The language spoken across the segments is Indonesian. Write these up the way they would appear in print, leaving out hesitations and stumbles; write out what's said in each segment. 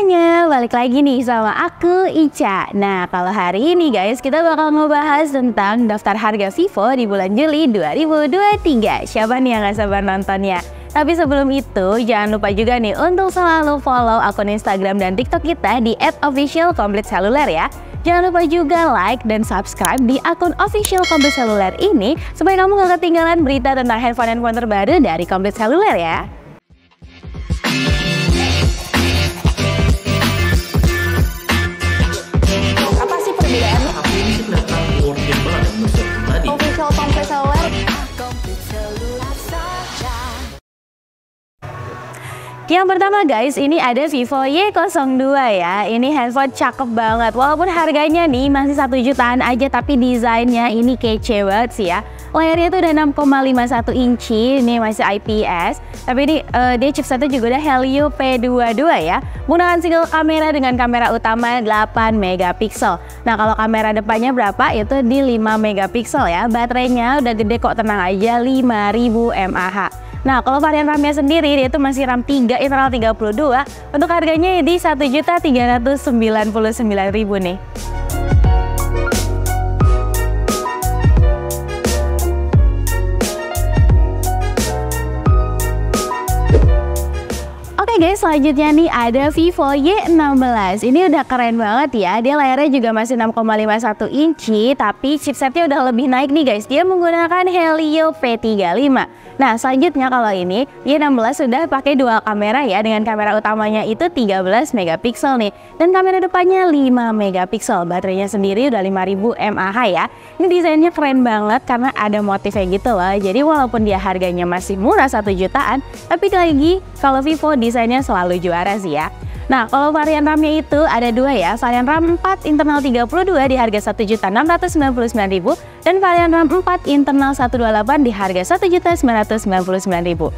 semuanya, balik lagi nih sama aku Ica. Nah, kalau hari ini guys, kita bakal ngebahas tentang daftar harga Vivo di bulan Juli 2023. Siapa nih yang gak sabar nontonnya? Tapi sebelum itu, jangan lupa juga nih untuk selalu follow akun Instagram dan TikTok kita di @officialkomplit_seluler ya. Jangan lupa juga like dan subscribe di akun official Komplit Seluler ini supaya kamu gak ketinggalan berita tentang handphone terbaru dari Komplit Seluler ya. Apa sih perbedaannya? Aku ini sih kelihatan worth it banget ya menurut saya pribadi. Official Komplit Seluler. Yang pertama guys, ini ada Vivo Y02 ya. Ini handphone cakep banget. Walaupun harganya nih masih 1 jutaan aja, tapi desainnya ini kece banget sih ya. Layarnya tuh udah 6,51 inci, ini masih IPS. Tapi ini dia chipsetnya juga udah Helio P22 ya. Menggunakan single kamera dengan kamera utama 8 megapiksel. Nah, kalau kamera depannya berapa? Itu di 5 megapiksel ya. Baterainya udah gede kok, tenang aja, 5000 mAh. Nah, kalau varian RAM-nya sendiri dia itu masih RAM 3 internal 32. Untuk harganya di 1.399.000 nih. Oke guys, selanjutnya nih ada Vivo Y16. Ini udah keren banget ya. Dia layarnya juga masih 6,51 inci, tapi chipsetnya udah lebih naik nih guys. Dia menggunakan Helio P35. Nah, selanjutnya kalau ini Y16 sudah pakai dual kamera ya, dengan kamera utamanya itu 13 megapiksel nih, dan kamera depannya 5 megapiksel. Baterainya sendiri udah 5000 mAh ya. Ini desainnya keren banget karena ada motifnya gitu loh. Jadi walaupun dia harganya masih murah 1 jutaan, tapi lagi kalau Vivo desainnya selalu juara sih ya. Nah, kalau varian RAM-nya itu ada dua ya. Varian RAM 4 internal 32 di harga 1.699.000 dan varian RAM 4 internal 128 di harga 1.999.000.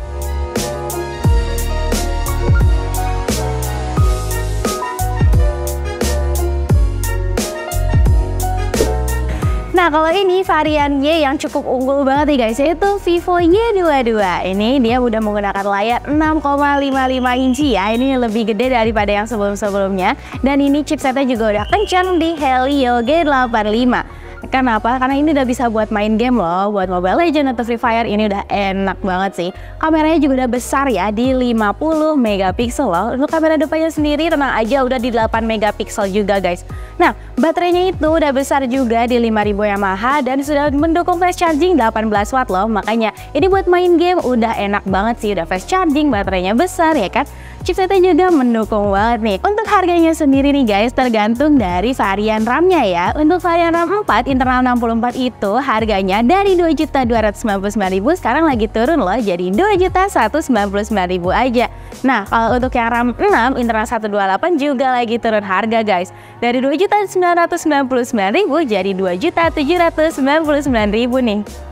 Nah, kalau ini varian Y yang cukup unggul banget nih guys, yaitu Vivo Y22. Ini dia udah menggunakan layar 6,55 inci ya. Ini lebih gede daripada yang sebelum-sebelumnya. Dan ini chipsetnya juga udah kencang di Helio G85. Kenapa? Karena ini udah bisa buat main game loh, buat Mobile Legends atau Free Fire. Ini udah enak banget sih. Kameranya juga udah besar ya, di 50 megapiksel loh. Untuk kamera depannya sendiri tenang aja udah di 8 megapiksel juga guys. Nah, baterainya itu udah besar juga di 5000 mAh dan sudah mendukung fast charging 18 watt loh. Makanya ini buat main game udah enak banget sih, udah fast charging, baterainya besar ya kan. Chipsetnya juga mendukung banget nih. Untuk harganya sendiri nih guys, tergantung dari varian RAM-nya ya. Untuk varian RAM 4 internal 64 itu harganya dari 2.299.000 sekarang lagi turun loh, jadi 2.199.000 aja. Nah, kalau untuk yang RAM 6 internal 128 juga lagi turun harga guys. Dari 2.999.000 jadi 2.799.000 nih.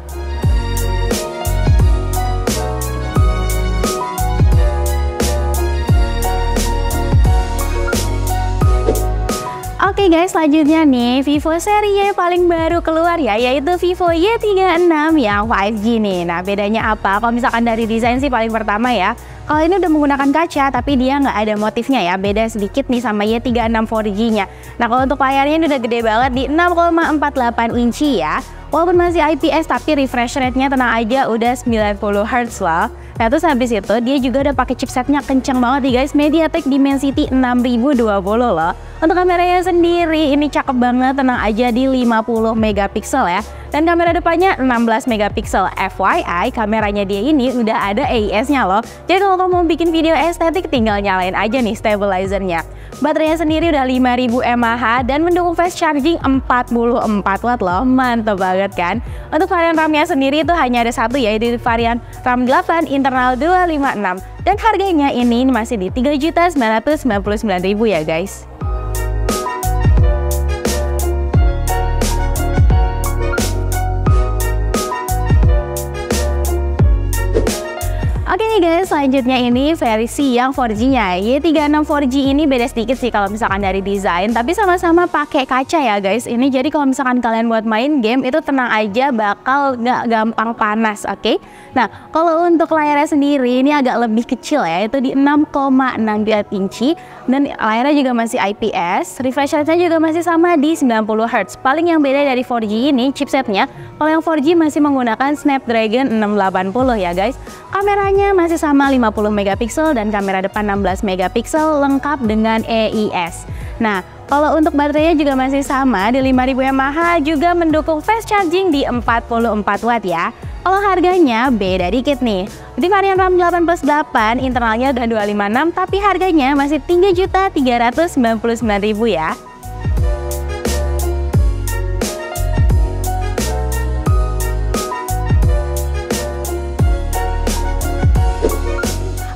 Oke guys, selanjutnya nih Vivo seri Y paling baru keluar ya, yaitu Vivo Y36 yang 5G nih. Nah, bedanya apa? Kalau misalkan dari desain sih paling pertama ya, kalau ini udah menggunakan kaca tapi dia nggak ada motifnya ya, beda sedikit nih sama Y36 4G-nya. Nah, kalau untuk layarnya ini udah gede banget di 6,48 inci ya. Walaupun masih IPS tapi refresh rate-nya tenang aja udah 90 Hz loh. Nah, terus habis itu dia juga udah pakai chipsetnya kencang banget nih guys, MediaTek Dimensity 6020 loh. Untuk kameranya sendiri ini cakep banget, tenang aja di 50 megapiksel ya. Dan kamera depannya 16 megapiksel. FYI, kameranya dia ini udah ada AIS-nya loh. Jadi kalau kamu mau bikin video estetik tinggal nyalain aja nih stabilizernya. Baterainya sendiri udah 5000 mAh dan mendukung fast charging 44 watt loh. Mantap banget kan? Untuk varian RAM-nya sendiri itu hanya ada satu, yaitu varian RAM 8 internal 256. Dan harganya ini masih di 3.999.000 ya guys. Oke, nih guys, selanjutnya ini versi yang 4G-nya. Y36 4G ini beda sedikit sih kalau misalkan dari desain, tapi sama-sama pakai kaca ya guys. Ini jadi kalau misalkan kalian buat main game itu tenang aja, bakal nggak gampang panas, oke? Nah, kalau untuk layarnya sendiri ini agak lebih kecil ya, itu di 6,64 inci dan layarnya juga masih IPS. Refresh rate-nya juga masih sama di 90 Hz. Paling yang beda dari 4G ini chipsetnya, kalau yang 4G masih menggunakan Snapdragon 680 ya guys. Kameranya masih sama 50 megapiksel dan kamera depan 16 megapiksel lengkap dengan EIS. Nah, kalau untuk baterainya juga masih sama di 5000 mAh, juga mendukung fast charging di 44 watt ya. Kalau harganya beda dikit nih. Di varian RAM 8+8, internalnya udah 256, tapi harganya masih 3.399.000 ya.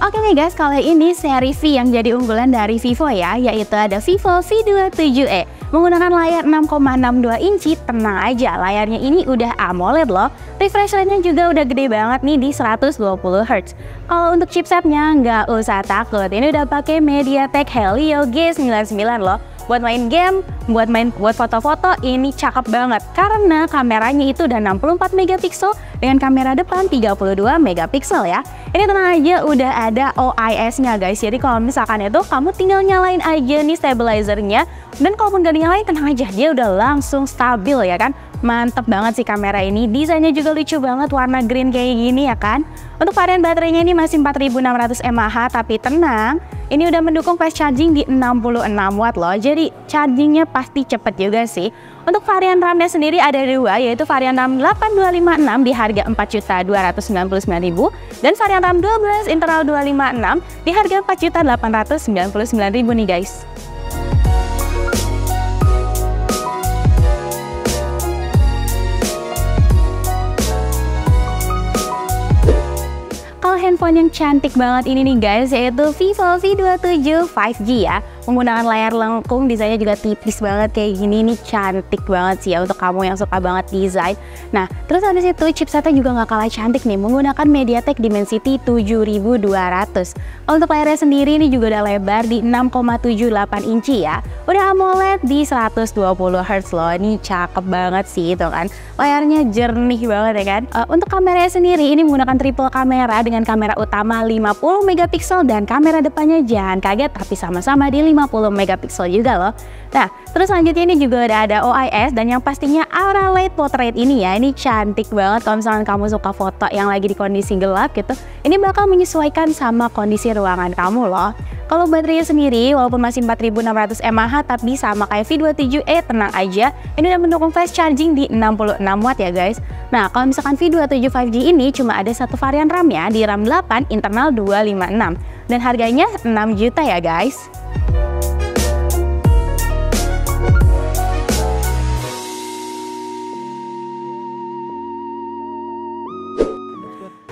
Oke nih guys, kali ini seri V yang jadi unggulan dari Vivo ya, yaitu ada Vivo V27e. Menggunakan layar 6,62 inci, tenang aja, layarnya ini udah AMOLED loh. Refresh rate-nya juga udah gede banget nih di 120 Hz. Kalau untuk chipsetnya nggak usah takut, ini udah pakai MediaTek Helio G99 loh. Buat main game, buat foto-foto ini cakep banget karena kameranya itu udah 64 megapiksel dengan kamera depan 32 megapiksel ya. Ini tenang aja udah ada OIS-nya guys. Jadi kalau misalkan itu kamu tinggal nyalain aja nih stabilizernya, dan kalaupun gak dinyalain tenang aja, dia udah langsung stabil ya kan. Mantep banget sih kamera ini, desainnya juga lucu banget, warna green kayak gini ya kan. Untuk varian baterainya ini masih 4600 mAh, tapi tenang, ini udah mendukung fast charging di 66 watt loh, jadi chargingnya pasti cepet juga sih. Untuk varian RAM-nya sendiri ada dua, yaitu varian RAM 8256 di harga 4.299.000 dan varian RAM 12 internal 256 di harga 4.899.000 nih guys. Handphone yang cantik banget ini nih guys, yaitu Vivo V27 5G ya. Menggunakan layar lengkung, desainnya juga tipis banget kayak gini, ini cantik banget sih ya untuk kamu yang suka banget desain. Nah, terus habis itu chipsetnya juga nggak kalah cantik nih, menggunakan MediaTek Dimensity 7200. Untuk layarnya sendiri ini juga udah lebar di 6,78 inci ya. Udah AMOLED di 120 Hz loh, ini cakep banget sih itu kan. Layarnya jernih banget ya kan. Untuk kameranya sendiri ini menggunakan triple kamera dengan kamera utama 50 megapiksel dan kamera depannya jangan kaget tapi sama-sama di 50 megapiksel juga loh. Nah, terus selanjutnya ini juga ada OIS dan yang pastinya Aura Light Portrait ini ya. Ini cantik banget kalau misalkan kamu suka foto yang lagi di kondisi gelap gitu. Ini bakal menyesuaikan sama kondisi ruangan kamu loh. Kalau baterainya sendiri walaupun masih 4600 mAh tapi sama kayak V27e, tenang aja, ini udah mendukung fast charging di 66 watt ya guys. Nah, kalau misalkan V27 5G ini cuma ada satu varian RAM ya, di RAM 8 internal 256 dan harganya 6 juta ya guys.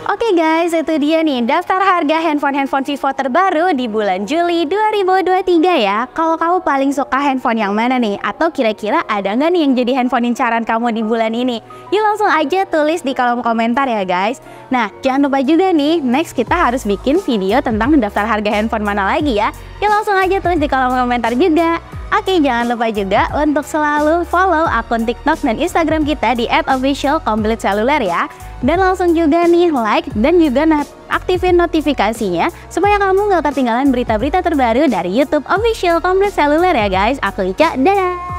Oke guys, itu dia nih daftar harga handphone Vivo terbaru di bulan Juli 2023 ya. Kalau kamu paling suka handphone yang mana nih? Atau kira-kira ada nggak nih yang jadi handphone incaran kamu di bulan ini? Yuk langsung aja tulis di kolom komentar ya guys. Nah, jangan lupa juga nih, next kita harus bikin video tentang daftar harga handphone mana lagi ya. Yuk langsung aja tulis di kolom komentar juga. Oke, jangan lupa juga untuk selalu follow akun TikTok dan Instagram kita di @officialkomplit_seluler ya. Dan langsung juga nih like dan juga aktifin notifikasinya supaya kamu gak ketinggalan berita-berita terbaru dari YouTube Official Komplit Seluler ya guys. Aku Ica, dadah!